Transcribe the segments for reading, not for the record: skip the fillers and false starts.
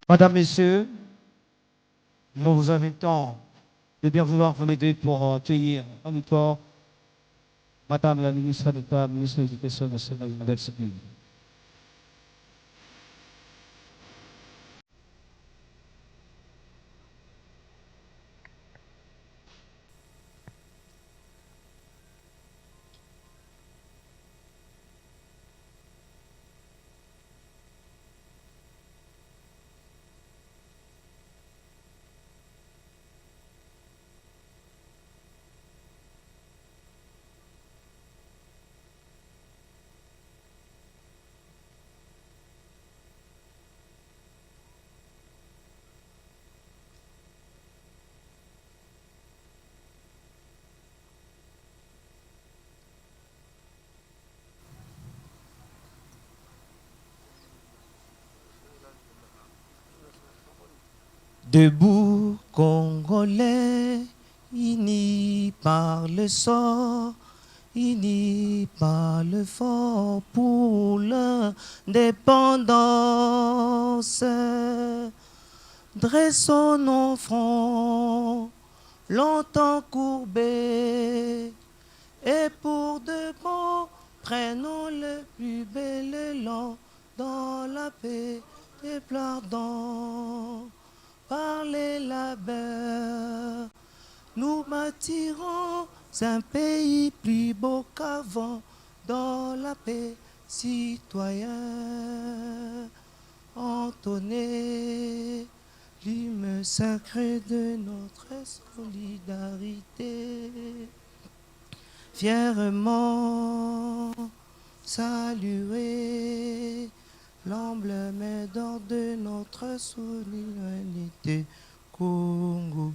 Madame, Messieurs, nous vous invitons de bien vouloir vous aider pour accueillir en encore Madame la ministre d'État, ministre de l'Éducation nationale et de la Civile. Debout, Congolais, unis par le sort, unis par le fort pour l'indépendance. Dressons nos fronts, longtemps courbés, et pour de bon, prenons le plus bel élan dans la paix et pardon. Par les labeurs, nous bâtirons un pays plus beau qu'avant, dans la paix citoyenne. Entonnez l'hymne sacré de notre solidarité. Fièrement saluer l'emblème d'or de notre souveraineté. Congo,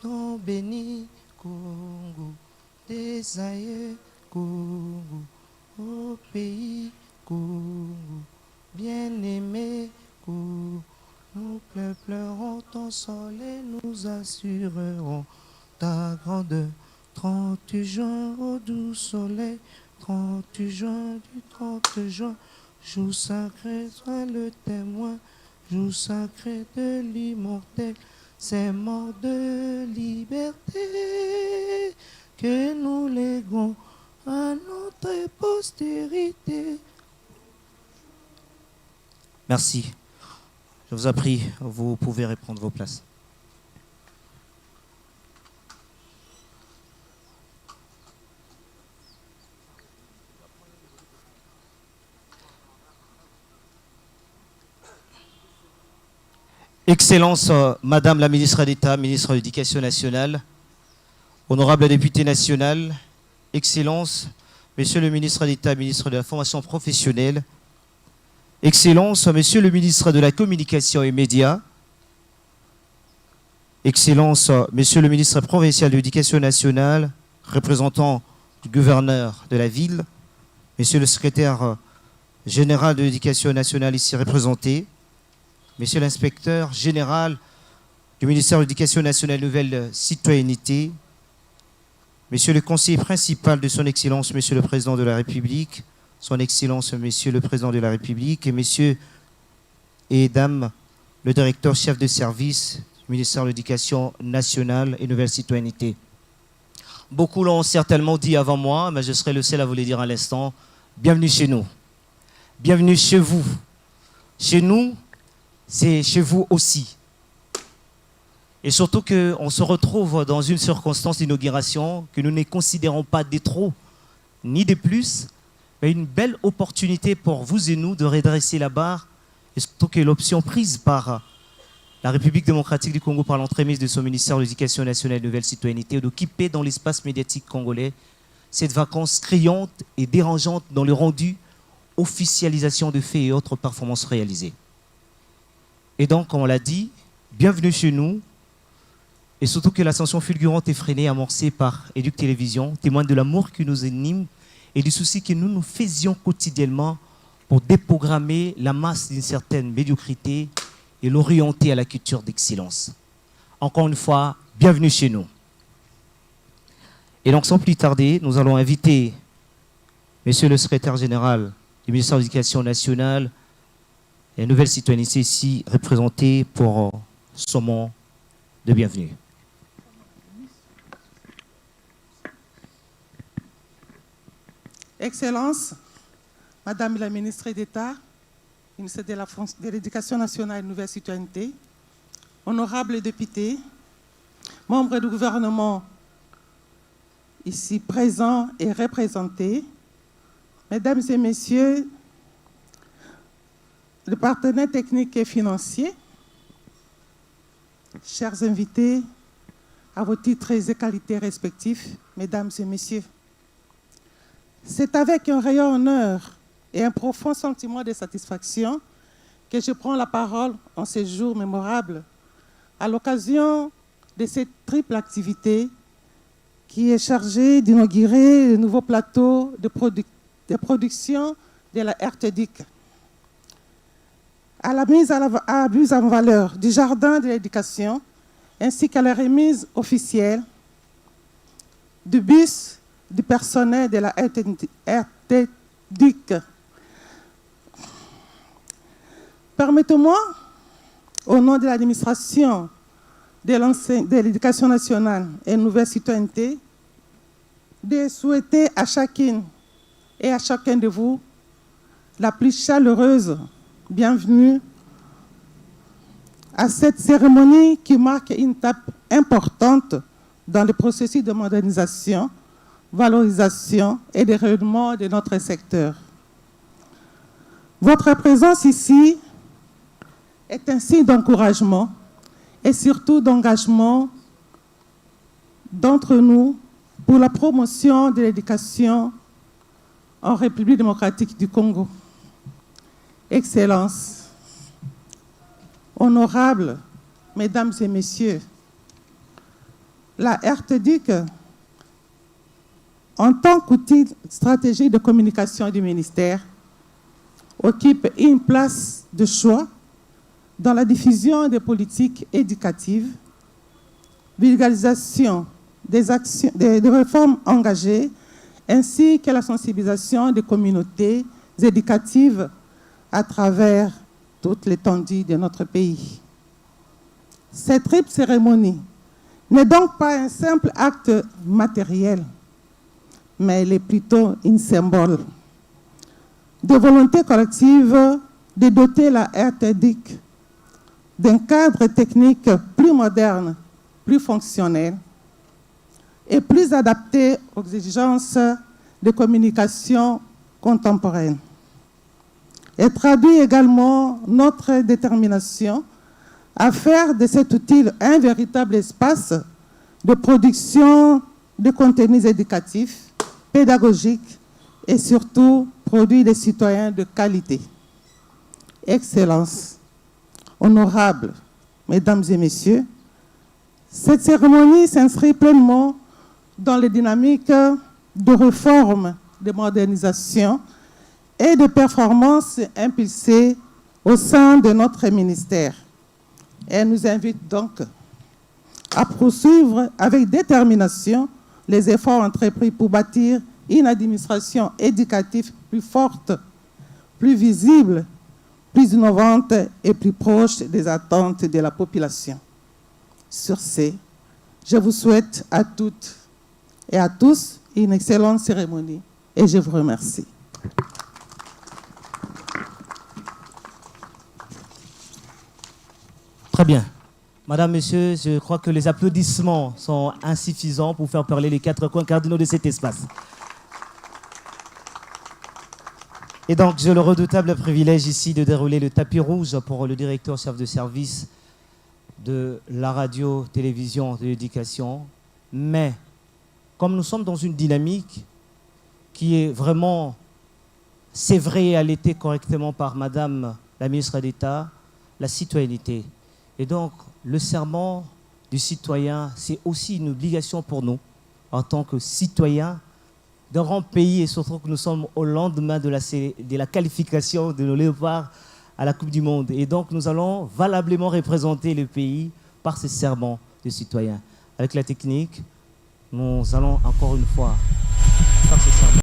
non béni, Congo, des aïeux, Congo, au pays, Congo, bien-aimé, Congo, nous pleurerons ton sol et nous assurerons ta grandeur. 30 juin au doux soleil, 30 juin du 30 juin, jour sacré, sois le témoin, jour sacré de l'immortel, c'est mort de liberté que nous léguons à notre postérité. Merci. Je vous en prie, vous pouvez reprendre vos places. Excellence, Madame la ministre d'État, ministre de l'Éducation nationale, honorable député national, Excellence, Monsieur le ministre d'État, ministre de la formation professionnelle, Excellence, Monsieur le ministre de la Communication et Médias, Excellence, Monsieur le ministre provincial de l'Éducation nationale, représentant du gouverneur de la ville, Monsieur le secrétaire général de l'Éducation nationale ici représenté, Monsieur l'inspecteur général du ministère de l'Éducation nationale et Nouvelle Citoyenneté, Monsieur le conseiller principal de son Excellence, Monsieur le Président de la République, son Excellence, Monsieur le Président de la République, et Messieurs et Dames, le directeur chef de service du ministère de l'Éducation nationale et Nouvelle Citoyenneté. Beaucoup l'ont certainement dit avant moi, mais je serai le seul à vous le dire à l'instant. Bienvenue chez nous. Bienvenue chez vous. Chez nous, c'est chez vous aussi. Et surtout qu'on se retrouve dans une circonstance d'inauguration que nous ne considérons pas de trop, ni de plus, mais une belle opportunité pour vous et nous de redresser la barre, et surtout que l'option prise par la République démocratique du Congo par l'entremise de son ministère de l'Éducation nationale et de Nouvelle Citoyenneté, d'occuper dans l'espace médiatique congolais cette vacance criante et dérangeante dans le rendu, officialisation de faits et autres performances réalisées. Et donc, comme on l'a dit, bienvenue chez nous, et surtout que l'ascension fulgurante et freinée amorcée par Éduc Télévision témoigne de l'amour qui nous anime et du souci que nous nous faisions quotidiennement pour déprogrammer la masse d'une certaine médiocrité et l'orienter à la culture d'excellence. Encore une fois, bienvenue chez nous. Et donc, sans plus tarder, nous allons inviter Monsieur le secrétaire général du ministère de l'Éducation nationale, et nouvelle citoyenneté ici représentée pour son mot de bienvenue. Excellences, Madame la ministre d'État, ministre de l'Éducation nationale et de nouvelle citoyenneté, honorables députés, membres du gouvernement ici présents et représentés, Mesdames et Messieurs, les partenaires techniques et financiers, chers invités, à vos titres et qualités respectifs, Mesdames et Messieurs, c'est avec un réel honneur et un profond sentiment de satisfaction que je prends la parole en ces jours mémorables à l'occasion de cette triple activité qui est chargée d'inaugurer le nouveau plateau de production de la RTDIC. À la mise en valeur du jardin de l'éducation ainsi qu'à la remise officielle du bus du personnel de la RTDIC. Permettez-moi, au nom de l'administration de l'Éducation nationale et nouvelle citoyenneté, de souhaiter à chacune et à chacun de vous la plus chaleureuse bienvenue à cette cérémonie qui marque une étape importante dans le processus de modernisation, valorisation et de rayonnement de notre secteur. Votre présence ici est un signe d'encouragement et surtout d'engagement d'entre nous pour la promotion de l'éducation en République démocratique du Congo. Excellences, honorables Mesdames et Messieurs, la RTDIC, en tant qu'outil stratégique de communication du ministère, occupe une place de choix dans la diffusion des politiques éducatives, vulgarisation des réformes engagées, ainsi que la sensibilisation des communautés éducatives à travers toute l'étendue de notre pays. Cette triple cérémonie n'est donc pas un simple acte matériel, mais elle est plutôt un symbole de volonté collective de doter la RTDIC d'un cadre technique plus moderne, plus fonctionnel et plus adapté aux exigences de communication contemporaine. Elle traduit également notre détermination à faire de cet outil un véritable espace de production de contenus éducatifs, pédagogiques et surtout produits des citoyens de qualité. Excellences, honorables Mesdames et Messieurs, cette cérémonie s'inscrit pleinement dans les dynamiques de réforme, de modernisation et de performance impulsées au sein de notre ministère. Elle nous invite donc à poursuivre avec détermination les efforts entrepris pour bâtir une administration éducative plus forte, plus visible, plus innovante et plus proche des attentes de la population. Sur ce, je vous souhaite à toutes et à tous une excellente cérémonie et je vous remercie. Très bien. Madame, Monsieur, je crois que les applaudissements sont insuffisants pour faire parler les quatre coins cardinaux de cet espace. Et donc, j'ai le redoutable privilège ici de dérouler le tapis rouge pour le directeur chef de service de la radio-télévision de l'éducation. Mais, comme nous sommes dans une dynamique qui est vraiment sévrée et allaitée correctement par Madame la ministre d'État, la citoyenneté. Et donc, le serment du citoyen, c'est aussi une obligation pour nous, en tant que citoyens d'un grand pays, et surtout que nous sommes au lendemain de la qualification de nos léopards à la Coupe du Monde. Et donc, nous allons valablement représenter le pays par ce serment de citoyen. Avec la technique, nous allons encore une fois faire ce serment.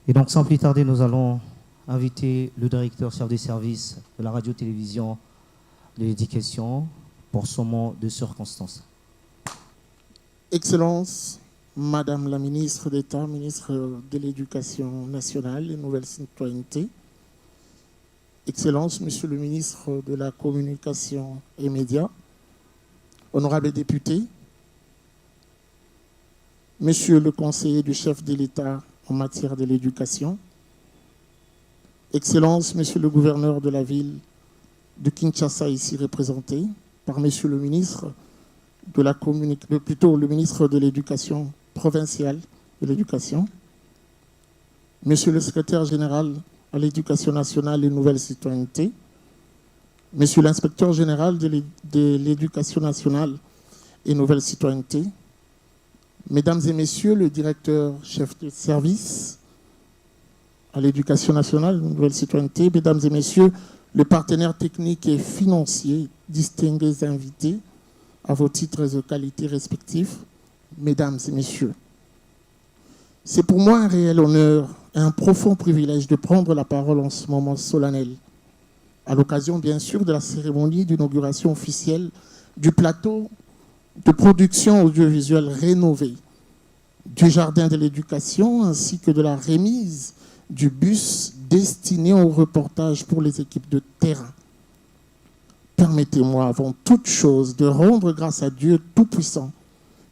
Et donc, sans plus tarder, nous allons inviter le directeur chef des services de la radio-télévision de l'éducation pour son mot de circonstance. Excellence, Madame la ministre d'État, ministre de l'Éducation nationale et Nouvelle Citoyenneté. Excellence, Monsieur le ministre de la Communication et Médias, honorables députés, Monsieur le conseiller du chef de l'État en matière de l'éducation, Excellence, Monsieur le gouverneur de la ville de Kinshasa, ici représenté par Monsieur le ministre de la plutôt le ministre de l'Éducation provinciale de l'Éducation, Monsieur le secrétaire général à l'Éducation nationale et Nouvelle Citoyenneté, Monsieur l'inspecteur général de l'Éducation nationale et Nouvelle Citoyenneté, Mesdames et Messieurs le directeur chef de service à l'Éducation nationale et Nouvelle Citoyenneté, Mesdames et Messieurs les partenaires techniques et financiers, distingués invités, à vos titres et qualités respectifs, Mesdames et Messieurs. C'est pour moi un réel honneur et un profond privilège de prendre la parole en ce moment solennel, à l'occasion bien sûr de la cérémonie d'inauguration officielle du plateau de production audiovisuelle rénové, du Jardin de l'Éducation ainsi que de la remise du bus destiné au reportage pour les équipes de terrain. Permettez-moi avant toute chose de rendre grâce à Dieu Tout-Puissant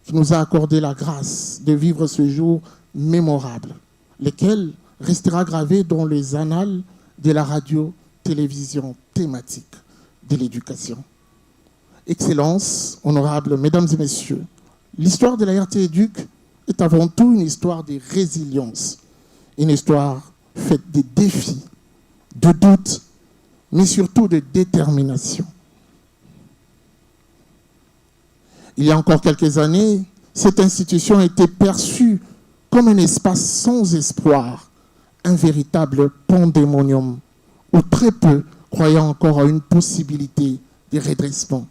qui nous a accordé la grâce de vivre ce jour mémorable, lequel restera gravé dans les annales de la radio-télévision thématique de l'éducation. Excellence, honorables Mesdames et Messieurs, l'histoire de la RT-Éduc est avant tout une histoire de résilience, une histoire faite de défis, de doutes, mais surtout de détermination. Il y a encore quelques années, cette institution était perçue comme un espace sans espoir, un véritable pandémonium, où très peu croyaient encore à une possibilité de redressement.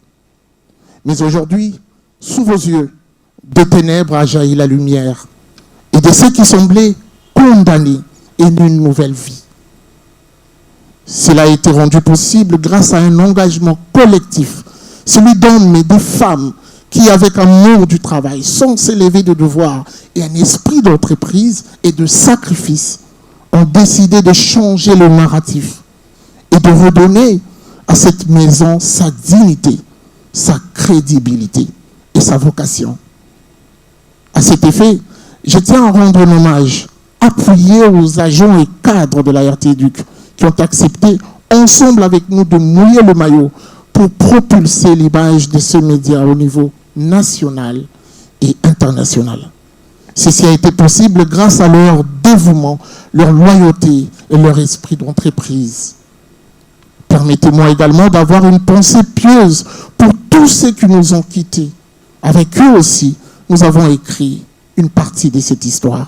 Mais aujourd'hui, sous vos yeux, des ténèbres a jailli la lumière, et de ceux qui semblaient condamnés et une nouvelle vie. Cela a été rendu possible grâce à un engagement collectif, celui d'hommes et de femmes qui, avec amour du travail, sans s'élever de devoir et un esprit d'entreprise et de sacrifice, ont décidé de changer le narratif et de redonner à cette maison sa dignité, sa crédibilité et sa vocation. À cet effet, je tiens à rendre un hommage appuyé aux agents et cadres de la RT-Éduc qui ont accepté ensemble avec nous de mouiller le maillot pour propulser l'image de ce média au niveau national et international. Ceci a été possible grâce à leur dévouement, leur loyauté et leur esprit d'entreprise. Permettez-moi également d'avoir une pensée pieuse pour tous ceux qui nous ont quittés. Avec eux aussi, nous avons écrit une partie de cette histoire.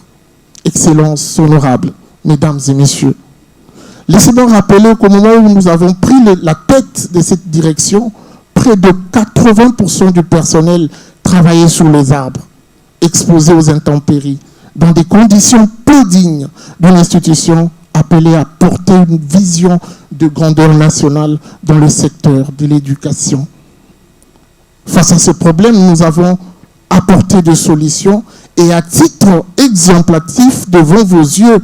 Excellence honorable, Mesdames et Messieurs. Laissez-moi rappeler qu'au moment où nous avons pris la tête de cette direction, près de 80% du personnel travaillait sur les arbres, exposés aux intempéries, dans des conditions peu dignes d'une institution appelée à porter une vision de grandeur nationale dans le secteur de l'éducation. Face à ce problème, nous avons apporté des solutions et à titre exemplatif devant vos yeux,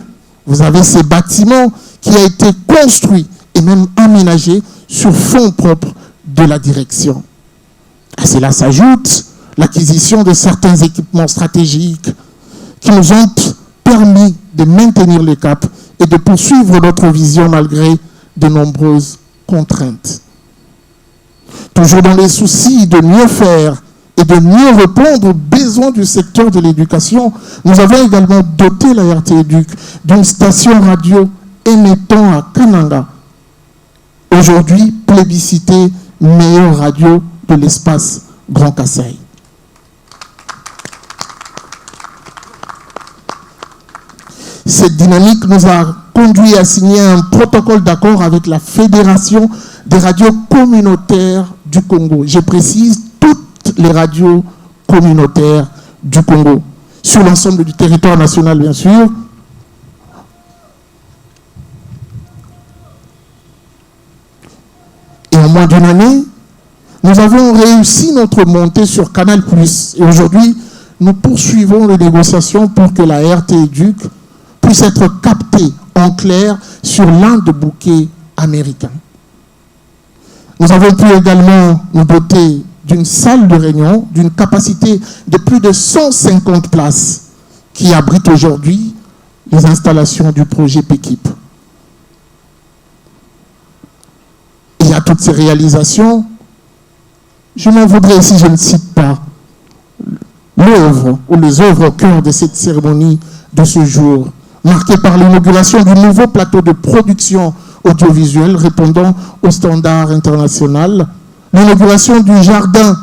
vous avez ce bâtiment qui a été construit et même aménagé sur fonds propres de la direction. À cela s'ajoute l'acquisition de certains équipements stratégiques qui nous ont permis de maintenir le cap et de poursuivre notre vision malgré de nombreuses contraintes. Toujours dans les soucis de mieux faire et de mieux répondre aux besoins du secteur de l'éducation, nous avons également doté la RT-Éduc d'une station radio émettant à Kananga. Aujourd'hui, plébiscitée meilleure radio de l'espace Grand Kasaï. Cette dynamique nous a conduit à signer un protocole d'accord avec la Fédération des radios communautaires du Congo. Je précise, toutes les radios communautaires du Congo, sur l'ensemble du territoire national bien sûr, moins d'une année, nous avons réussi notre montée sur Canal+. Et aujourd'hui, nous poursuivons les négociations pour que la RT-Éduc puisse être captée en clair sur l'un des bouquets américains. Nous avons pu également nous doter d'une salle de réunion d'une capacité de plus de 150 places qui abrite aujourd'hui les installations du projet PEKIP. Et à toutes ces réalisations, je m'en voudrais si je ne cite pas l'œuvre ou les œuvres au cœur de cette cérémonie de ce jour, marquée par l'inauguration du nouveau plateau de production audiovisuelle répondant aux standards internationaux, l'inauguration du jardin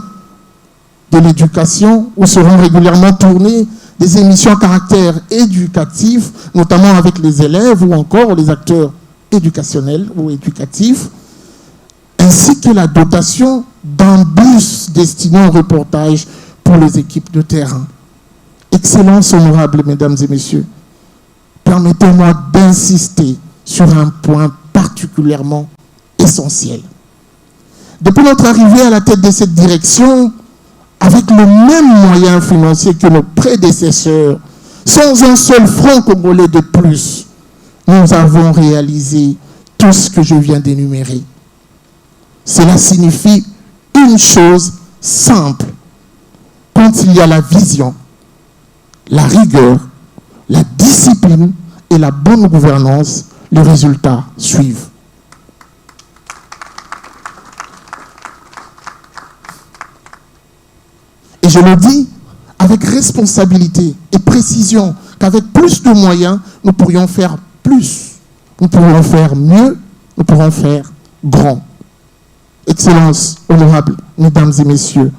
de l'éducation où seront régulièrement tournées des émissions à caractère éducatif, notamment avec les élèves ou encore les acteurs éducationnels ou éducatifs, ainsi que la dotation d'un bus destiné au reportage pour les équipes de terrain. Excellences honorables, mesdames et messieurs, permettez-moi d'insister sur un point particulièrement essentiel. Depuis notre arrivée à la tête de cette direction, avec le même moyen financier que nos prédécesseurs, sans un seul franc congolais de plus, nous avons réalisé tout ce que je viens d'énumérer. Cela signifie une chose simple. Quand il y a la vision, la rigueur, la discipline et la bonne gouvernance, les résultats suivent. Et je le dis avec responsabilité et précision qu'avec plus de moyens, nous pourrions faire plus. Nous pourrions faire mieux, nous pourrons faire grand. Excellences, honorables, mesdames et messieurs,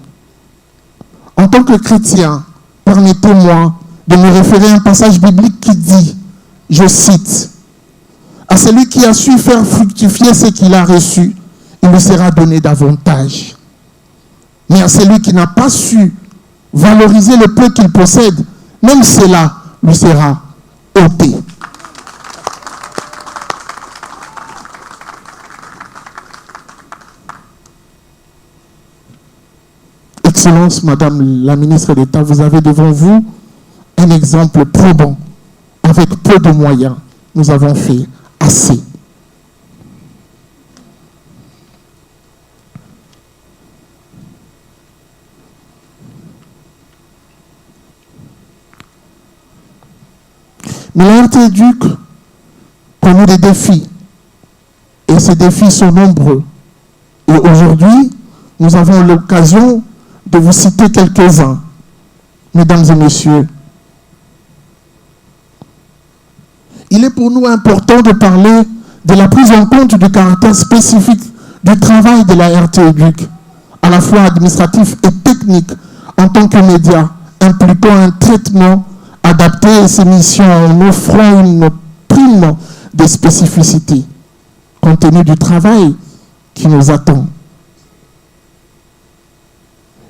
en tant que chrétien, permettez-moi de me référer à un passage biblique qui dit, je cite, « À celui qui a su faire fructifier ce qu'il a reçu, il lui sera donné davantage. Mais à celui qui n'a pas su valoriser le peu qu'il possède, même cela lui sera ôté. » Excellence, Madame la ministre d'État, vous avez devant vous un exemple probant. Avec peu de moyens, nous avons fait assez. Mais la RT-Éduc connaît des défis. Et ces défis sont nombreux. Et aujourd'hui, nous avons l'occasion de vous citer quelques-uns. Mesdames et messieurs, il est pour nous important de parler de la prise en compte du caractère spécifique du travail de la RT-Éduc, à la fois administratif et technique, en tant que média, impliquant un traitement adapté à ces missions en offrant une prime de spécificité, compte tenu du travail qui nous attend.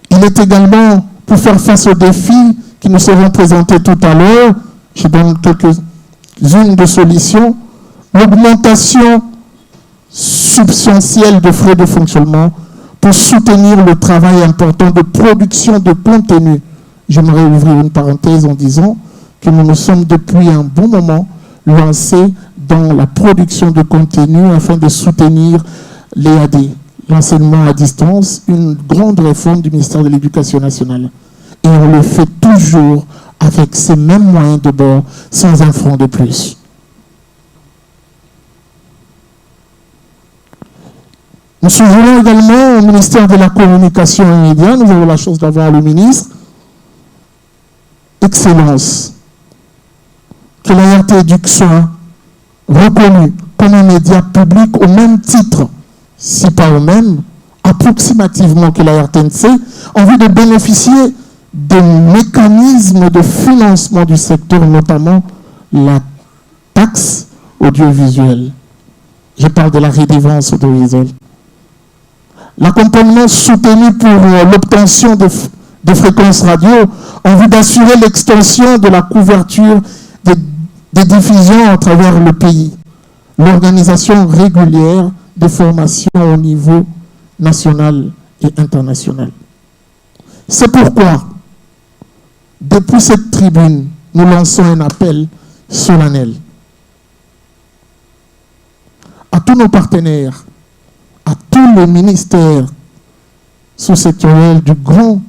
Il est également, pour faire face aux défis qui nous seront présentés tout à l'heure, je donne quelques-unes de solutions, l'augmentation substantielle de frais de fonctionnement pour soutenir le travail important de production de contenu. J'aimerais ouvrir une parenthèse en disant que nous nous sommes depuis un bon moment lancés dans la production de contenu afin de soutenir l'EAD, l'enseignement à distance, une grande réforme du ministère de l'Éducation nationale. Et on le fait toujours avec ces mêmes moyens de bord, sans un franc de plus. Nous souvenons également au ministère de la Communication et des Médias, nous avons la chance d'avoir le ministre, Excellence, que la RT-Éduc soit reconnue comme un média public au même titre, si pas au même, approximativement que la RTNC, en vue de bénéficier des mécanismes de financement du secteur, notamment la taxe audiovisuelle. Je parle de la redevance audiovisuelle. L'accompagnement soutenu pour l'obtention de fréquences radio en vue d'assurer l'extension de la couverture des diffusions à travers le pays. L'organisation régulière de formation au niveau nationales et internationales. C'est pourquoi, depuis cette tribune, nous lançons un appel solennel à tous nos partenaires, à tous les ministères sous-sectoriels du grand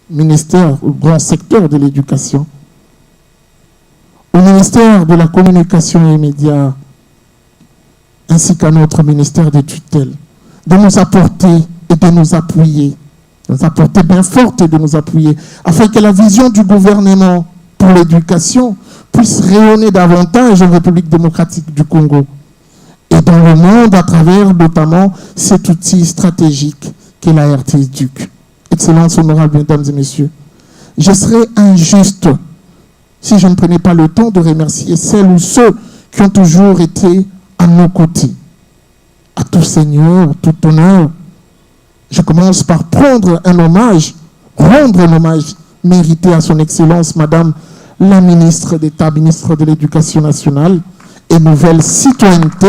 ministère, ou grand secteur de l'éducation, au ministère de la communication et des médias, ainsi qu'à notre ministère de tutelle, de nous apporter et de nous appuyer, de nous apporter bien forte et de nous appuyer, afin que la vision du gouvernement pour l'éducation puisse rayonner davantage en République démocratique du Congo et dans le monde à travers notamment cet outil stratégique qu'est la RT-Éduc. Excellences, honorables mesdames et messieurs, je serais injuste si je ne prenais pas le temps de remercier celles ou ceux qui ont toujours été à nos côtés. À tout seigneur, tout honneur, je commence par rendre un hommage mérité à son Excellence, Madame la ministre d'État, ministre de l'Éducation nationale et nouvelle citoyenneté,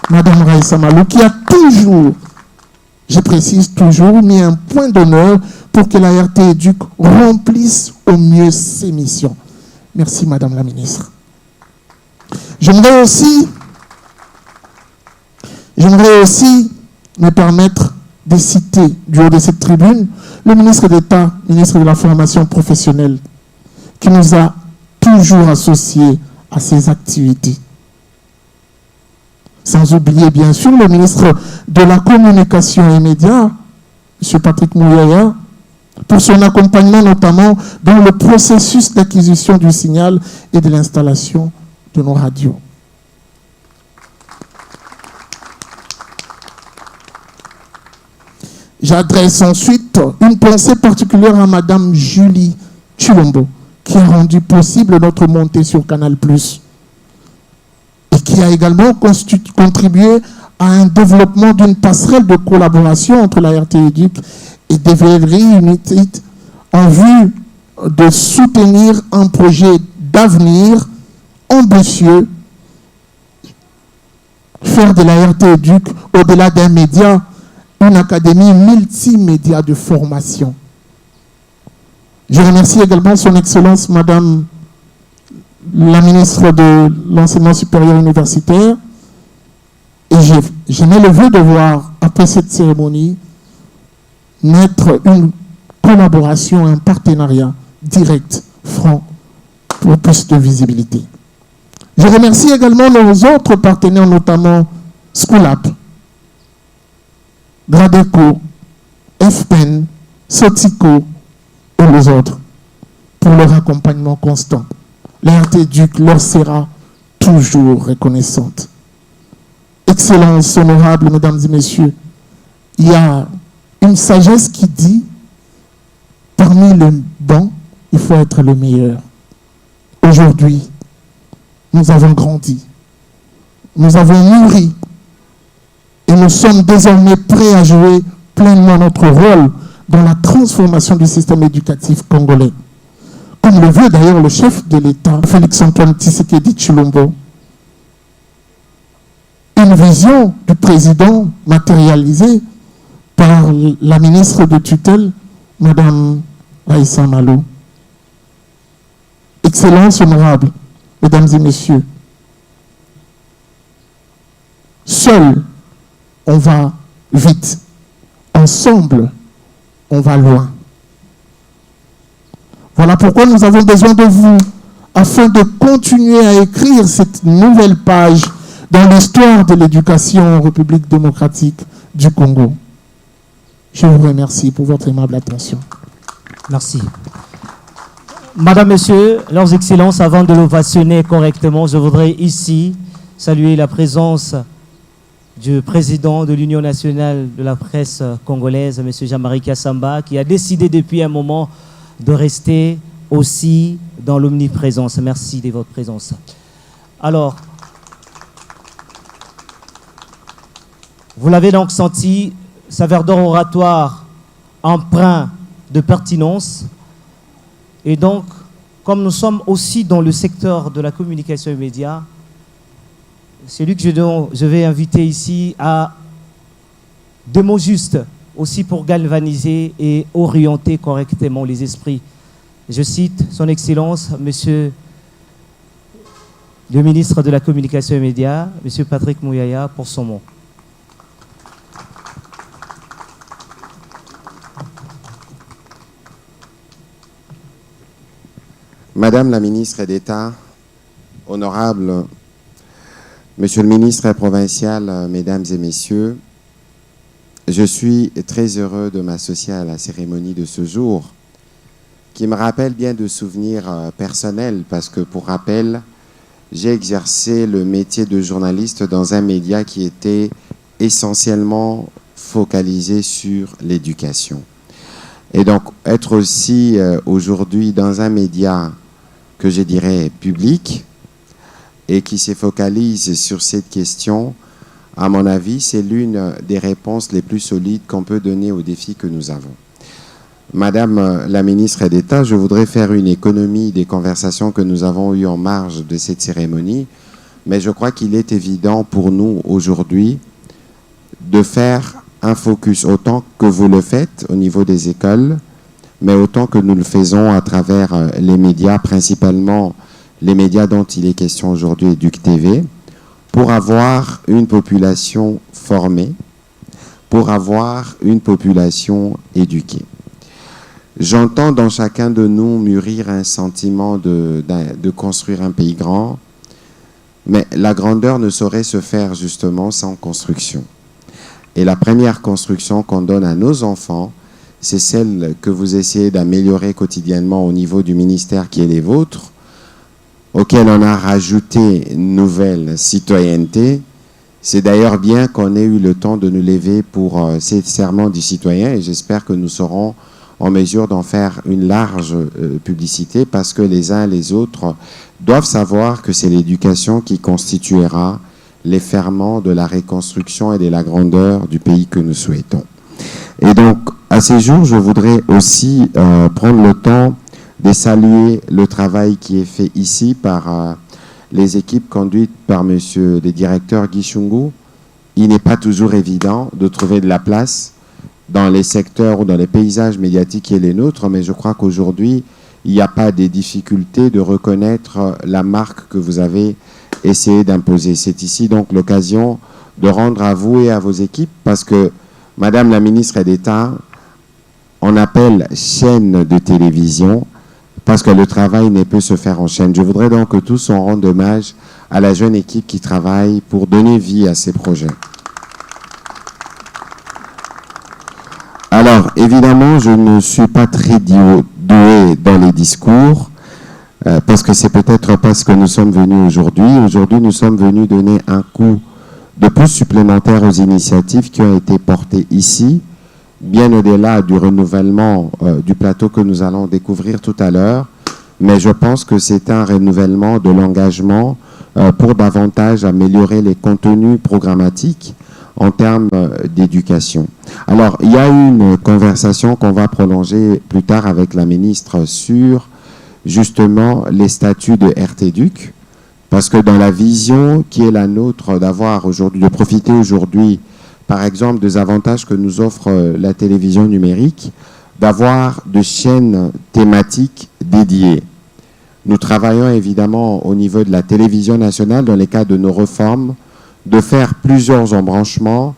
Madame Raissa Malou, qui a toujours, je précise toujours, mis un point d'honneur pour que la RT-Éduc remplisse au mieux ses missions. Merci, Madame la ministre. J'aimerais aussi me permettre de citer, du haut de cette tribune, le ministre d'État, ministre de la Formation professionnelle, qui nous a toujours associés à ces activités. Sans oublier, bien sûr, le ministre de la Communication et Médias, M. Patrick Mouyaya, pour son accompagnement notamment dans le processus d'acquisition du signal et de l'installation de nos radios. J'adresse ensuite une pensée particulière à Madame Julie Chilombo, qui a rendu possible notre montée sur Canal+, et qui a également contribué à un développement d'une passerelle de collaboration entre la RT-Éduc et DVRI United en vue de soutenir un projet d'avenir ambitieux, faire de la RT-Éduc, au-delà d'un média, une académie multimédia de formation. Je remercie également son Excellence, Madame la ministre de l'Enseignement supérieur universitaire, et je mets le vœu de voir, après cette cérémonie, naître une collaboration, un partenariat direct, franc, pour plus de visibilité. Je remercie également nos autres partenaires, notamment Schoolap, Gradeco, FPEN, Sotico et les autres, pour leur accompagnement constant. La RT-Éduc leur sera toujours reconnaissante. Excellences, honorables mesdames et messieurs, il y a une sagesse qui dit, parmi les bons, il faut être le meilleur. Aujourd'hui, nous avons grandi, nous avons mûri, et nous sommes désormais prêts à jouer pleinement notre rôle dans la transformation du système éducatif congolais. Comme le veut d'ailleurs le chef de l'État, Félix-Antoine Tshisekedi Tshilombo. Une vision du président matérialisée par la ministre de tutelle, Madame Raissa Malou. Excellences, honorables, mesdames et messieurs, seuls, on va vite. Ensemble, on va loin. Voilà pourquoi nous avons besoin de vous, afin de continuer à écrire cette nouvelle page dans l'histoire de l'éducation en République démocratique du Congo. Je vous remercie pour votre aimable attention. Merci. Madame, Messieurs, leurs excellences, avant de l'ovationner correctement, je voudrais ici saluer la présence du président de l'Union nationale de la presse congolaise, M. Jean-Marie Kassamba, qui a décidé depuis un moment de rester aussi dans l'omniprésence. Merci de votre présence. Alors, vous l'avez donc senti, sa verdure oratoire empreint de pertinence. Et donc, comme nous sommes aussi dans le secteur de la communication et médias, celui que je vais inviter ici à Deux mots justes aussi pour galvaniser et orienter correctement les esprits. Je cite Son Excellence, Monsieur le ministre de la Communication et Médias, Monsieur Patrick Mouyaya, pour son mot. Madame la ministre d'État, honorable Monsieur le ministre provincial, mesdames et messieurs, je suis très heureux de m'associer à la cérémonie de ce jour qui me rappelle bien de souvenirs personnels parce que, pour rappel, j'ai exercé le métier de journaliste dans un média qui était essentiellement focalisé sur l'éducation. Et donc, être aussi aujourd'hui dans un média que je dirais public et qui se focalise sur cette question, à mon avis, c'est l'une des réponses les plus solides qu'on peut donner aux défis que nous avons. Madame la ministre d'État, je voudrais faire une économie des conversations que nous avons eues en marge de cette cérémonie, mais je crois qu'il est évident pour nous aujourd'hui de faire un focus autant que vous le faites au niveau des écoles, mais autant que nous le faisons à travers les médias, principalement les médias dont il est question aujourd'hui, EducTV, pour avoir une population formée, pour avoir une population éduquée. J'entends dans chacun de nous mûrir un sentiment de construire un pays grand, mais la grandeur ne saurait se faire justement sans construction. Et la première construction qu'on donne à nos enfants, c'est celle que vous essayez d'améliorer quotidiennement au niveau du ministère qui est les vôtres, auquel on a rajouté une nouvelle citoyenneté. C'est d'ailleurs bien qu'on ait eu le temps de nous lever pour ces serments du citoyen et j'espère que nous serons en mesure d'en faire une large publicité parce que les uns et les autres doivent savoir que c'est l'éducation qui constituera les ferments de la reconstruction et de la grandeur du pays que nous souhaitons. Et donc, à ces jours, je voudrais aussi prendre le temps de saluer le travail qui est fait ici par les équipes conduites par monsieur le directeur Guy Chungu. Il n'est pas toujours évident de trouver de la place dans les secteurs ou dans les paysages médiatiques qui est les nôtres, mais je crois qu'aujourd'hui, il n'y a pas de difficulté de reconnaître la marque que vous avez essayé d'imposer. C'est ici donc l'occasion de rendre à vous et à vos équipes, parce que, Madame la ministre d'État, on appelle chaîne de télévision, parce que le travail ne peut se faire en chaîne. Je voudrais donc que tous on rende hommage à la jeune équipe qui travaille pour donner vie à ces projets. Alors, évidemment, je ne suis pas très doué dans les discours, parce que c'est peut-être pas ce que nous sommes venus aujourd'hui. Aujourd'hui, nous sommes venus donner un coup de pouce supplémentaire aux initiatives qui ont été portées ici, bien au-delà du renouvellement du plateau que nous allons découvrir tout à l'heure. Mais je pense que c'est un renouvellement de l'engagement pour davantage améliorer les contenus programmatiques en termes d'éducation. Alors, il y a une conversation qu'on va prolonger plus tard avec la ministre sur justement les statuts de RTEDUC, parce que dans la vision qui est la nôtre d'avoir aujourd'hui, de profiter aujourd'hui, par exemple, des avantages que nous offre la télévision numérique, d'avoir de chaînes thématiques dédiées. Nous travaillons évidemment au niveau de la télévision nationale, dans les cas de nos réformes, de faire plusieurs embranchements,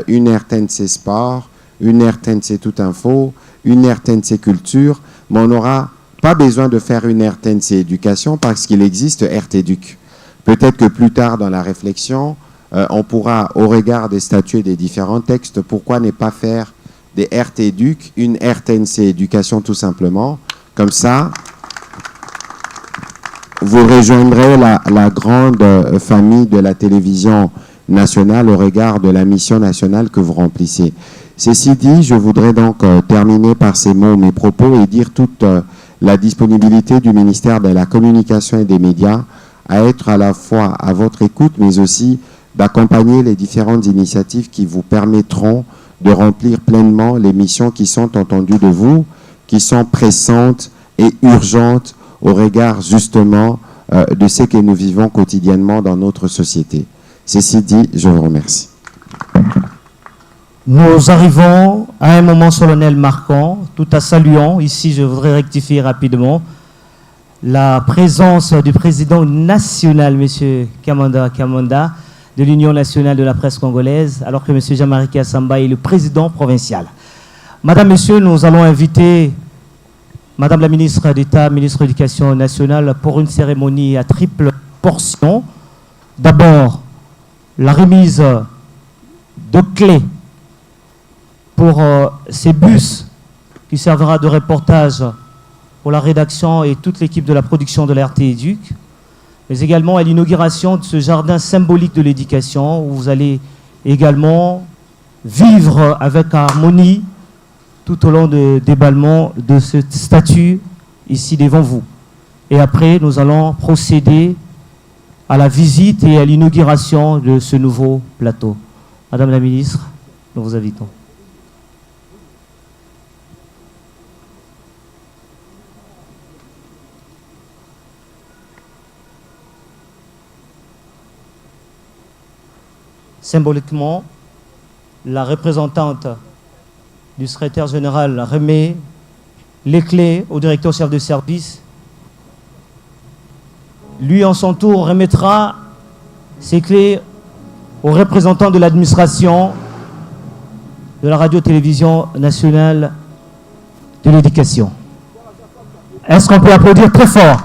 une RTNC Sport, une RTNC Tout Info, une RTNC Culture, mais on n'aura pas besoin de faire une RTNC Éducation parce qu'il existe RTEDUC. Peut-être que plus tard dans la réflexion, on pourra, au regard des statuts et des différents textes, pourquoi ne pas faire des RTEDUC, une RTNC Éducation tout simplement. Comme ça, vous rejoindrez la grande famille de la télévision nationale au regard de la mission nationale que vous remplissez. Ceci dit, je voudrais donc terminer par ces mots, mes propos, et dire toute la disponibilité du ministère de la Communication et des Médias à être à la fois à votre écoute, mais aussi d'accompagner les différentes initiatives qui vous permettront de remplir pleinement les missions qui sont entendues de vous, qui sont pressantes et urgentes au regard justement de ce que nous vivons quotidiennement dans notre société. Ceci dit, je vous remercie. Nous arrivons à un moment solennel marquant, tout en saluant. Ici, je voudrais rectifier rapidement la présence du président national, M. Kamanda Kamanda, de l'Union nationale de la presse congolaise, alors que M. Jean-Marie Kassamba est le président provincial. Madame, Monsieur, nous allons inviter Madame la ministre d'État, ministre de l'Éducation nationale, pour une cérémonie à triple portion. D'abord, la remise de clés pour ces bus qui servira de reportage pour la rédaction et toute l'équipe de la production de la RT Éduc, mais également à l'inauguration de ce jardin symbolique de l'éducation où vous allez également vivre avec harmonie tout au long du déballement de cette statue ici devant vous. Et après, nous allons procéder à la visite et à l'inauguration de ce nouveau plateau. Madame la ministre, nous vous invitons. Symboliquement, la représentante du secrétaire général remet les clés au directeur chef de service. Lui, en son tour, remettra ces clés aux représentants de l'administration de la radio-télévision nationale de l'éducation. Est-ce qu'on peut applaudir très fort?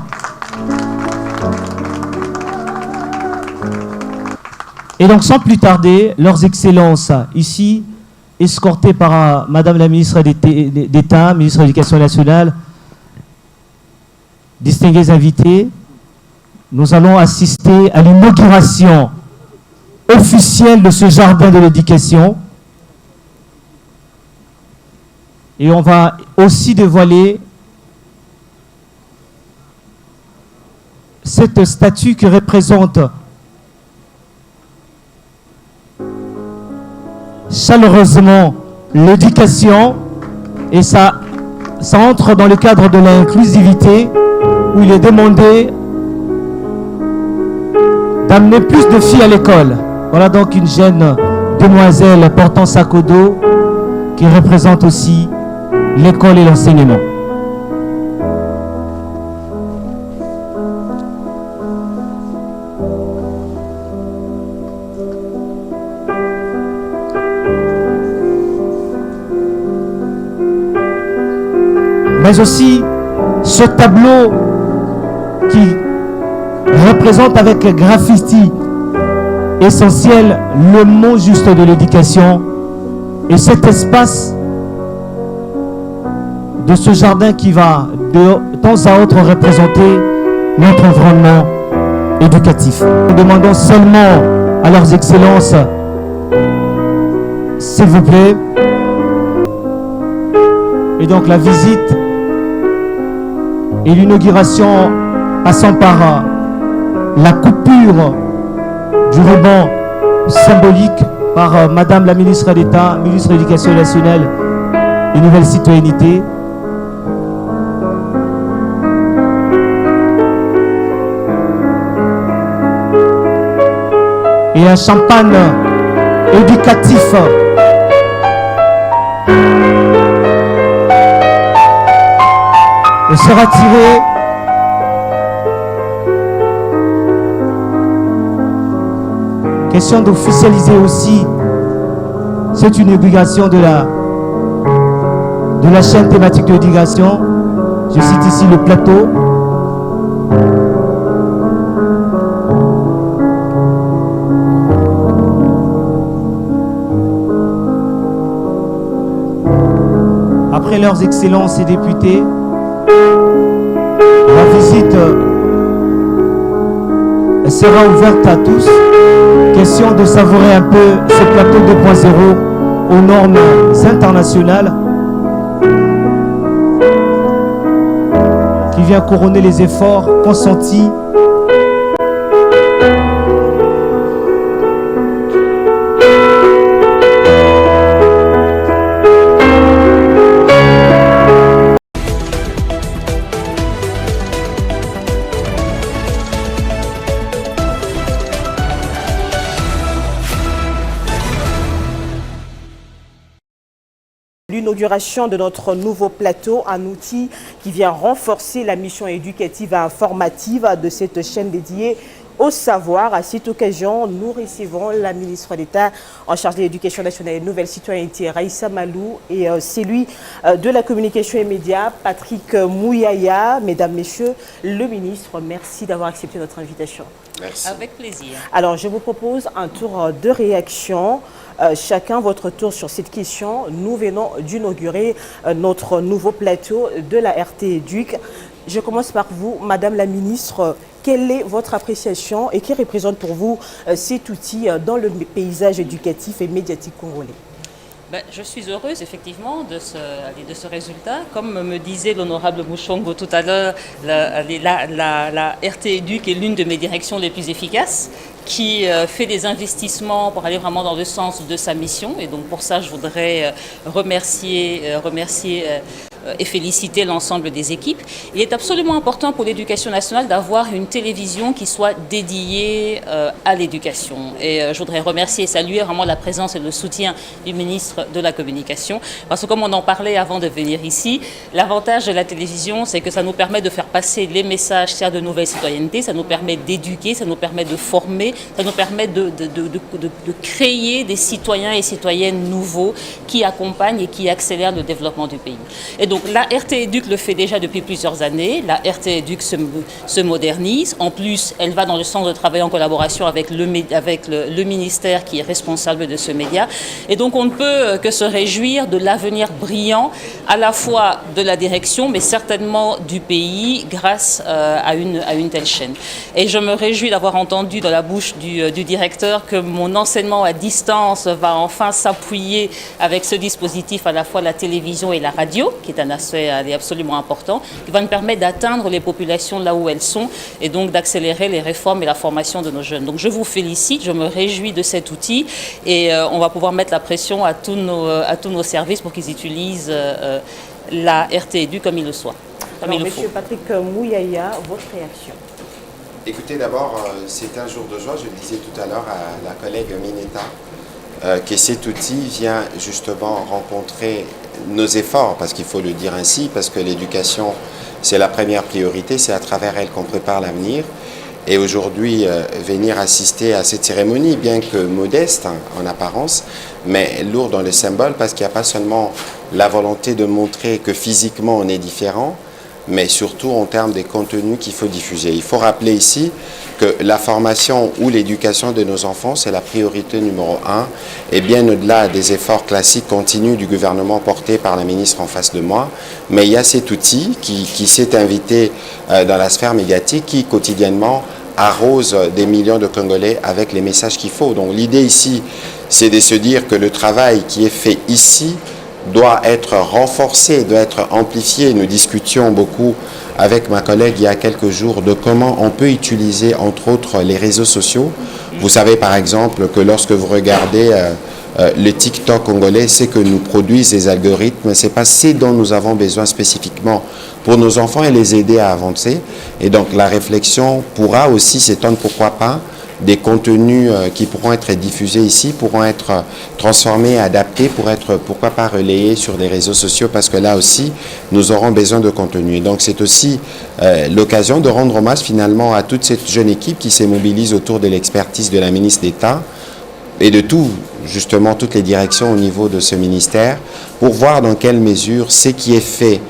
Et donc, sans plus tarder, leurs excellences, ici, escortées par Madame la ministre d'État, ministre de l'Éducation nationale, distingués invités, nous allons assister à l'inauguration officielle de ce jardin de l'éducation. Et on va aussi dévoiler cette statue qui représente chaleureusement l'éducation, et ça entre dans le cadre de l'inclusivité où il est demandé d'amener plus de filles à l'école. Voilà donc une jeune demoiselle portant sac au dos qui représente aussi l'école et l'enseignement. Mais aussi ce tableau qui représente avec graffiti essentiel le mot juste de l'éducation, et cet espace de ce jardin qui va de temps à autre représenter notre environnement éducatif. Nous demandons seulement à leurs excellences, s'il vous plaît, et donc la visite et l'inauguration passant par la coupure du ruban symbolique par Madame la ministre d'État, ministre de l'Éducation nationale et Nouvelle Citoyenneté. Et un champagne éducatif sera tiré question d'officialiser aussi cette inauguration de la chaîne thématique de l'éducation. Je cite ici le plateau. Après leurs excellences et députés, la visite sera ouverte à tous. Question de savourer un peu ce plateau 2.0 aux normes internationales qui vient couronner les efforts consentis l'inauguration de notre nouveau plateau, un outil qui vient renforcer la mission éducative et informative de cette chaîne dédiée au savoir. À cette occasion, nous recevons la ministre d'État en charge de l'éducation nationale et de nouvelle citoyenneté, Raïssa Malou, et celui de la communication et médias, Patrick Mouyaya. Mesdames, Messieurs, le ministre, merci d'avoir accepté notre invitation. Merci. Avec plaisir. Alors, je vous propose un tour de réaction. Chacun votre tour sur cette question. Nous venons d'inaugurer notre nouveau plateau de la RT Éduc. Je commence par vous, Madame la ministre. Quelle est votre appréciation et qui représente pour vous cet outil dans le paysage éducatif et médiatique congolais? Je suis heureuse effectivement de ce résultat. Comme me disait l'honorable Mouchongo tout à l'heure, la RT Éduc est l'une de mes directions les plus efficaces, qui fait des investissements pour aller vraiment dans le sens de sa mission. Et donc pour ça, je voudrais remercier et féliciter l'ensemble des équipes. Il est absolument important pour l'éducation nationale d'avoir une télévision qui soit dédiée à l'éducation. Et je voudrais remercier et saluer vraiment la présence et le soutien du ministre de la Communication. Parce que comme on en parlait avant de venir ici, l'avantage de la télévision, c'est que ça nous permet de faire passer les messages de nouvelle citoyenneté, ça nous permet d'éduquer, ça nous permet de former, ça nous permet de créer des citoyens et citoyennes nouveaux qui accompagnent et qui accélèrent le développement du pays. Et donc la RT Éduc le fait déjà depuis plusieurs années. La RT Éduc se modernise. En plus, elle va dans le sens de travailler en collaboration avec le ministère qui est responsable de ce média. Et donc on ne peut que se réjouir de l'avenir brillant à la fois de la direction, mais certainement du pays grâce à une telle chaîne. Et je me réjouis d'avoir entendu dans la bouche du directeur que mon enseignement à distance va enfin s'appuyer avec ce dispositif, à la fois la télévision et la radio, qui est un aspect absolument important, qui va nous permettre d'atteindre les populations là où elles sont et donc d'accélérer les réformes et la formation de nos jeunes. Donc je vous félicite, je me réjouis de cet outil et on va pouvoir mettre la pression à tous nos services pour qu'ils utilisent la RT Éduc comme il le soit. Alors, Monsieur Patrick Mouyaya, votre réaction? Écoutez, d'abord, c'est un jour de joie. Je le disais tout à l'heure à la collègue Mineta, que cet outil vient justement rencontrer nos efforts, parce qu'il faut le dire ainsi, parce que l'éducation, c'est la première priorité, c'est à travers elle qu'on prépare l'avenir. Et aujourd'hui, venir assister à cette cérémonie, bien que modeste en apparence, mais lourde dans le symbole, parce qu'il n'y a pas seulement la volonté de montrer que physiquement on est différent, mais surtout en termes des contenus qu'il faut diffuser. Il faut rappeler ici que la formation ou l'éducation de nos enfants, c'est la priorité numéro 1, et bien au-delà des efforts classiques continus du gouvernement porté par la ministre en face de moi, mais il y a cet outil qui s'est invité dans la sphère médiatique qui quotidiennement arrose des millions de Congolais avec les messages qu'il faut. Donc l'idée ici, c'est de se dire que le travail qui est fait ici doit être renforcé, doit être amplifié. Nous discutions beaucoup avec ma collègue il y a quelques jours de comment on peut utiliser entre autres les réseaux sociaux. Vous savez par exemple que lorsque vous regardez le TikTok congolais, c'est que nous produisent des algorithmes, c'est pas ce dont nous avons besoin spécifiquement pour nos enfants et les aider à avancer. Et donc la réflexion pourra aussi s'étendre, pourquoi pas, des contenus qui pourront être diffusés ici, pourront être transformés, adaptés pour être, pourquoi pas, relayés sur les réseaux sociaux, parce que là aussi, nous aurons besoin de contenu. Et donc, c'est aussi l'occasion de rendre hommage finalement à toute cette jeune équipe qui s'est mobilisée autour de l'expertise de la ministre d'État et de justement, toutes les directions au niveau de ce ministère, pour voir dans quelle mesure ce qui est fait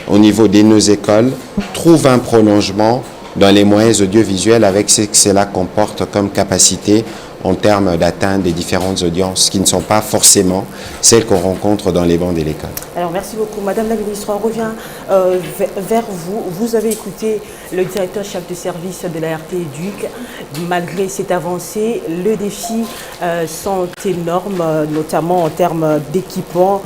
au niveau de nos écoles trouve un prolongement dans les moyens audiovisuels avec ce que cela comporte comme capacité en termes d'atteindre des différentes audiences qui ne sont pas forcément celles qu'on rencontre dans les bancs de l'école. Alors merci beaucoup. Madame la ministre, on revient vers vous. Vous avez écouté le directeur chef de service de la RT Éduc. Malgré cette avancée, les défis sont énormes, notamment en termes d'équipement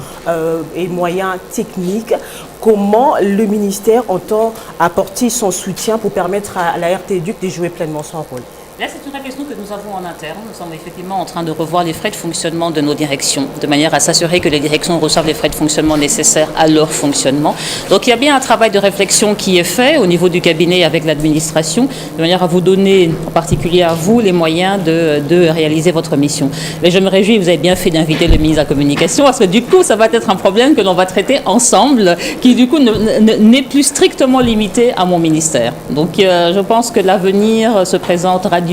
et moyens techniques. Comment le ministère entend apporter son soutien pour permettre à la RT Éduc de jouer pleinement son rôle? Là, c'est une réflexion que nous avons en interne. Nous sommes effectivement en train de revoir les frais de fonctionnement de nos directions, de manière à s'assurer que les directions reçoivent les frais de fonctionnement nécessaires à leur fonctionnement. Donc, il y a bien un travail de réflexion qui est fait au niveau du cabinet avec l'administration, de manière à vous donner, en particulier à vous, les moyens de réaliser votre mission. Mais je me réjouis, vous avez bien fait d'inviter le ministre de la Communication, parce que du coup, ça va être un problème que l'on va traiter ensemble, qui du coup n'est plus strictement limité à mon ministère. Donc, je pense que l'avenir se présente radieux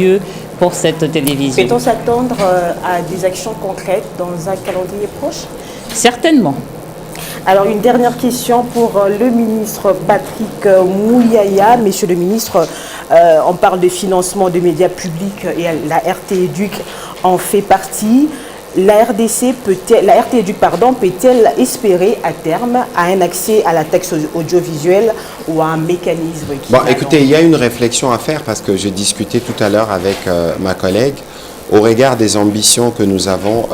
pour cette télévision. Peut-on s'attendre à des actions concrètes dans un calendrier proche? Certainement. Alors, une dernière question pour le ministre Patrick Mouyaya. Monsieur le ministre, on parle de financement de médias publics et la RT-Éduc en fait partie. La RT-Éduc peut-elle espérer à terme à un accès à la taxe audiovisuelle ou à un mécanisme qui... Bon, écoutez, il y a une réflexion à faire parce que j'ai discuté tout à l'heure avec ma collègue au regard des ambitions que nous avons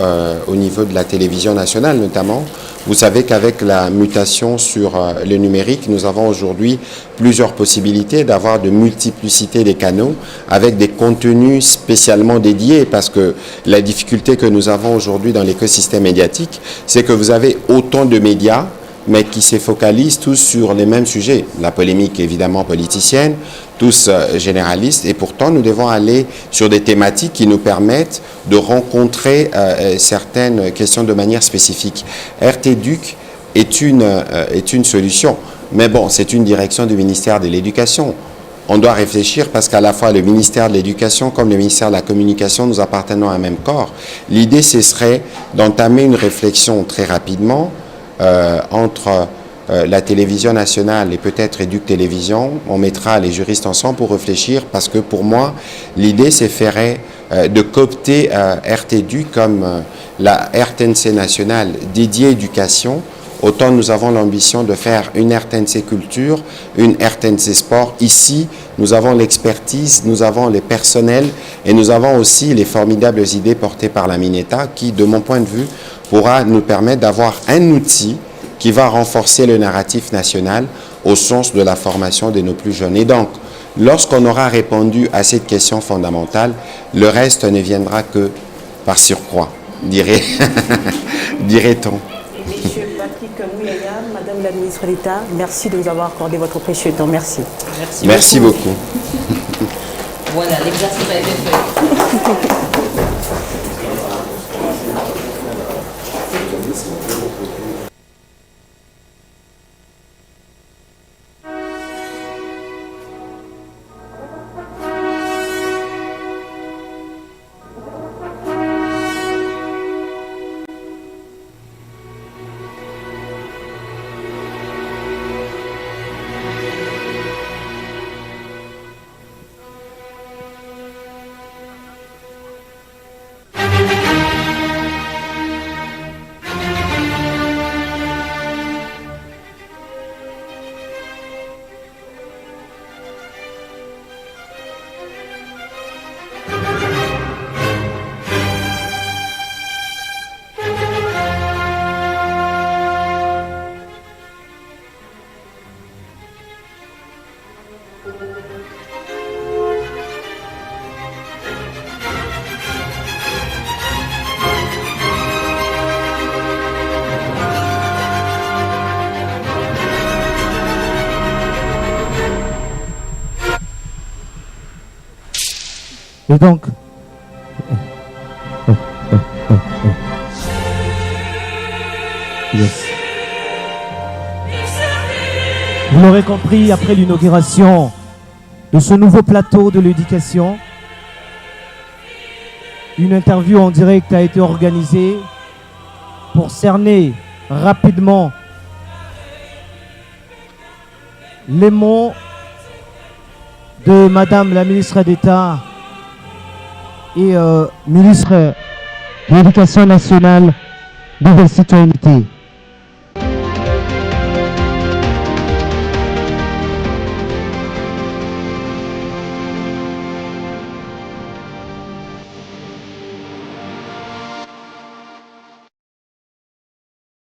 au niveau de la télévision nationale notamment. Vous savez qu'avec la mutation sur le numérique, nous avons aujourd'hui plusieurs possibilités d'avoir de multiplicité des canaux avec des contenus spécialement dédiés parce que la difficulté que nous avons aujourd'hui dans l'écosystème médiatique, c'est que vous avez autant de médias mais qui se focalisent tous sur les mêmes sujets. La polémique évidemment politicienne, tous généralistes, et pourtant nous devons aller sur des thématiques qui nous permettent de rencontrer certaines questions de manière spécifique. RT-Éduc est une solution, mais bon, c'est une direction du ministère de l'Éducation. On doit réfléchir parce qu'à la fois le ministère de l'Éducation comme le ministère de la Communication, nous appartenons à un même corps. L'idée, ce serait d'entamer une réflexion très rapidement entre la télévision nationale et peut-être Éduc Télévision. On mettra les juristes ensemble pour réfléchir parce que pour moi, l'idée, c'est de coopter RT-Éduc comme la RTNC nationale dédiée éducation. Autant nous avons l'ambition de faire une RTNC culture, une RTNC sport. Ici, nous avons l'expertise, nous avons les personnels et nous avons aussi les formidables idées portées par la Mineta qui, de mon point de vue, pourra nous permettre d'avoir un outil qui va renforcer le narratif national au sens de la formation de nos plus jeunes. Et donc, lorsqu'on aura répondu à cette question fondamentale, le reste ne viendra que par surcroît, dirait-on. Monsieur Patrick Mouyaya, Madame la ministre d'État, merci de nous avoir accordé votre précieux temps. Merci. Merci beaucoup. Voilà, l'exercice a été fait. Et donc, yes. Vous l'aurez compris, après l'inauguration de ce nouveau plateau de l'éducation, une interview en direct a été organisée pour cerner rapidement les mots de Madame la ministre d'État et ministre de l'Éducation nationale, de la citoyenneté.